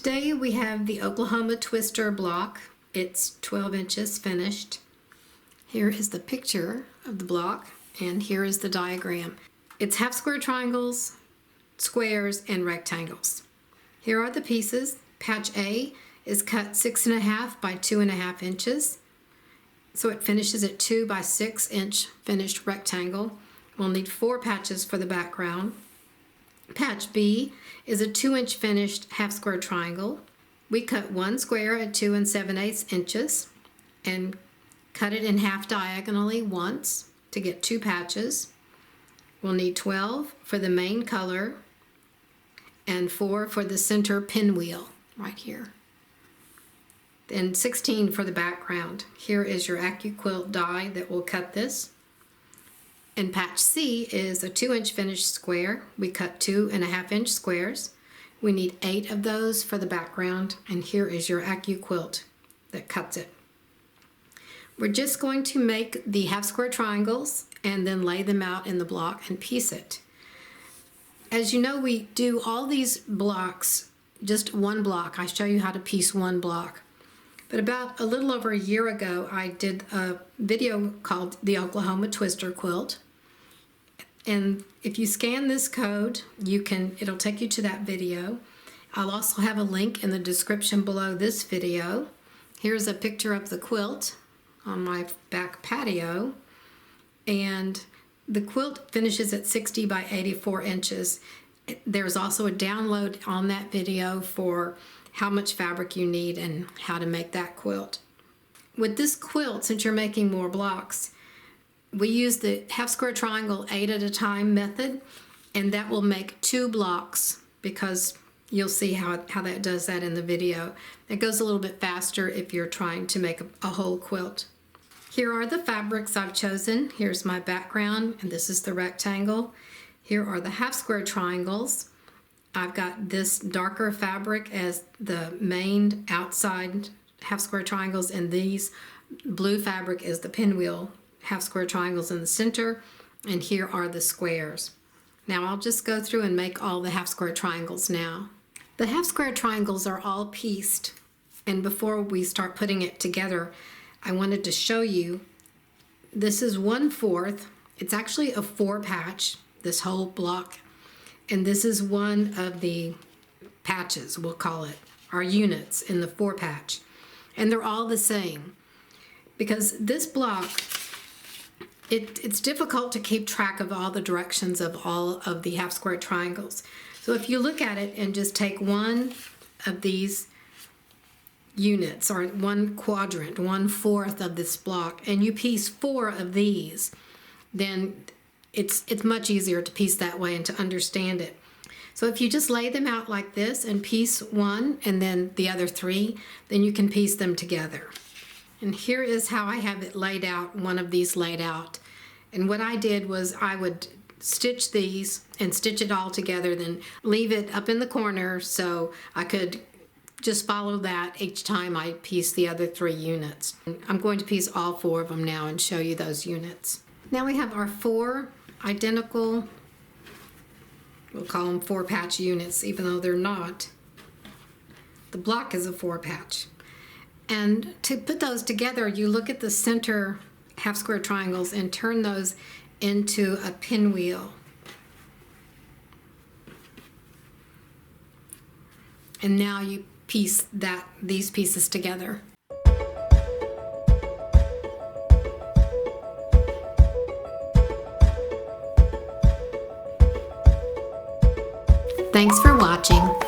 Today we have the Oklahoma Twister block. It's 12 inches finished. Here is the picture of the block, and here is the diagram. It's half square triangles, squares, and rectangles. Here are the pieces. Patch A is cut 6.5 by 2.5 inches. So it finishes at 2 by 6 inch finished rectangle. We'll need 4 patches for the background. Patch B is a 2-inch finished half square triangle. We cut 1 square at 2 7/8 inches and cut it in half diagonally once to get 2 patches. We'll need 12 for the main color and 4 for the center pinwheel right here. And 16 for the background. Here is your AccuQuilt die that will cut this. And patch C is a 2-inch finished square. We cut 2.5-inch squares. We need 8 of those for the background, and here is your AccuQuilt that cuts it. We're just going to make the half square triangles and then lay them out in the block and piece it. As you know, we do all these blocks, just one block. I show you how to piece one block. But about a little over a year ago, I did a video called the Oklahoma Twister Quilt. And if you scan this code, it'll take you to that video. I'll also have a link in the description below this video. Here's a picture of the quilt on my back patio. And the quilt finishes at 60 by 84 inches. There's also a download on that video for how much fabric you need and how to make that quilt. With this quilt, since you're making more blocks, we use the half square triangle 8 at a time method, and that will make 2 blocks because you'll see how that does that in the video. It goes a little bit faster if you're trying to make a whole quilt. Here are the fabrics I've chosen. Here's my background, and this is the rectangle. Here are the half square triangles. I've got this darker fabric as the main outside half square triangles, and these blue fabric is the pinwheel half square triangles in the center, and here are the squares. Now I'll just go through and make all the half square triangles now. The half square triangles are all pieced, and before we start putting it together, I wanted to show you, this is 1/4. It's actually a 4 patch, this whole block, and this is one of the patches, we'll call it, our units in the 4 patch. And they're all the same, because this block, it's difficult to keep track of all the directions of all of the half square triangles. So if you look at it and just take one of these units, or one quadrant, 1/4 of this block, and you piece 4 of these, then it's much easier to piece that way and to understand it. So if you just lay them out like this and piece 1 and then the other 3, then you can piece them together. And here is how I have it laid out, one of these laid out. And what I did was I would stitch these and stitch it all together, then leave it up in the corner so I could just follow that each time I piece the other 3 units. I'm going to piece all 4 of them now and show you those units. Now we have our 4 identical, we'll call them 4 patch units, even though they're not. The block is a 4 patch. And to put those together, you look at the center half square triangles and turn those into a pinwheel. And now you piece these pieces together. Thanks for watching.